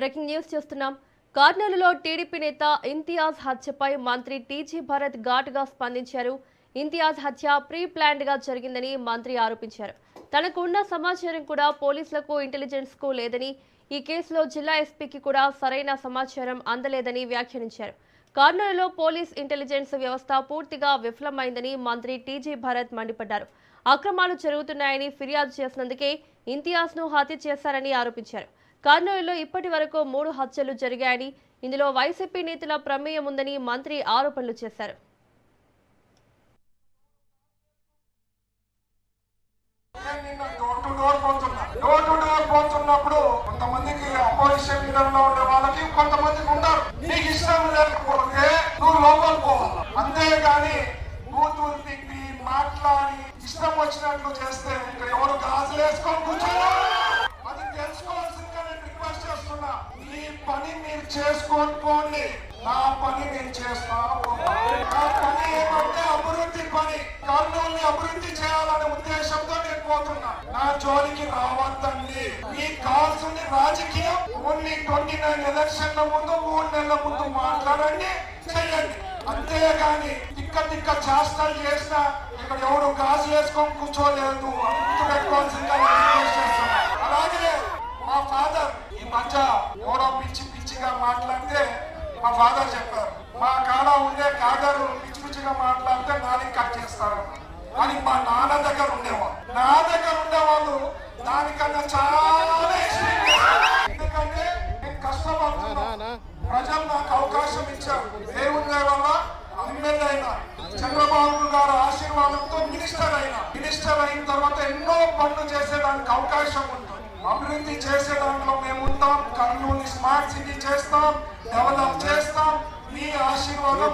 Breaking news చూస్తున్నాం. కర్నూలులో TDP నేత ఇంతియాజ్ హత్యపై మంత్రి టీజీ భరత్ ఘాటుగా స్పందించారు. ఇంతియాజ్ హత్య ప్రీ ప్లాన్డ్ గా జరిగిందని మంత్రి ఆరోపించారు. తనకు ఉన్న సమాచారం కూడా పోలీసులకు ఇంటెలిజెన్స్ కు లేదని, ఈ కేసులో జిల్లా ఎస్పీకి కూడా సరైన సమాచారం అందలేదని వ్యాఖ్యానించారు. కర్నూలులో పోలీస్ ఇంటెలిజెన్స్ వ్యవస్థ పూర్తిగా విఫలమైందని మంత్రి టీజీ భరత్ మండిపడ్డారు. అక్రమాలు జరుగుతున్నాయని ఫిర్యాదు చేసినందుకే ఇంతియాజ్ ను హత్య చేశారని ఆరోపించారు. కర్నూలులో ఇప్పటి వరకు 3 హత్యలు జరిగాయని, ఇందులో వైసీపీ నేతల ప్రమేయం ఉందని మంత్రి ఆరోపణలు చేశారు. కొంతమందికి అపోజిషన్ లీడర్లో ఉండే వాళ్ళకి కొంతమందికి ఉండరు. నీకు ఇష్టం లేకపోతే నువ్వు లోపల పోవాలి, అంతేగాని బూతులు తిట్టి మాట్లాడి ఇష్టం వచ్చినట్లు చేస్తే ఇక్కడ ఎవరు గాజులు వేసుకొని కూర్చోవాలి. అది తెలుసుకోవాల్సిందిగా నేను రిక్వెస్ట్ చేస్తున్నా. మీ పని మీరు చేసుకొని పోండి, నా పని నేను చేస్తాను. నా పని ఏమంటే అభివృద్ధి పని, కర్నూలుని అభివృద్ధి చేయాలనే ఉద్దేశంతో నేను పోతున్నా. నా జోలికి రావద్దండి. మీకు కావాల్సింది రాజకీయం. ఓన్లీ 29 ఎలక్షన్ల ముందు 3 నెలల ముందు మాట్లాడండి, చెయ్యండి. అంతేగాని తిక్క చేష్టలు చేసినా ఇక్కడ ఎవరు గాజు వేసుకొని కూర్చోలేదు. అంతు పెట్టుకోవాల్సిందిగా రిక్వెస్ట్ చేస్తున్నా. అలాగే మా ఫాదర్ ఈ మధ్య ఎవరో పిచ్చిగా మాట్లాడితే మా ఫాదర్ చెప్పారు, మా కాడ ఉండే కాదరు పిచ్చిగా మాట్లాడితే నాని కట్ చేస్తారు అని మా నాన్న దగ్గర ఉండేవాళ్ళు. నా దగ్గర ఉండేవాళ్ళు దానికన్నా చాలా ఎందుకంటే నేను కష్టపడుతున్నా. ప్రజలు నాకు అవకాశం ఇచ్చారు. దేవుని వల్ల ఎమ్మెల్యే అయినా, చంద్రబాబు గారు ఆశీర్వాదంతో మినిస్టర్ అయిన తర్వాత ఎన్నో పనులు చేసేదానికి అవకాశం ఉంటుంది. అభివృద్ధి చేసే దాంట్లో మేము ఉంటాం. కర్నూలుని స్మార్ట్ సిటీ చేస్తాం, డెవలప్ చేస్తాం. మీ ఆశీర్వాదం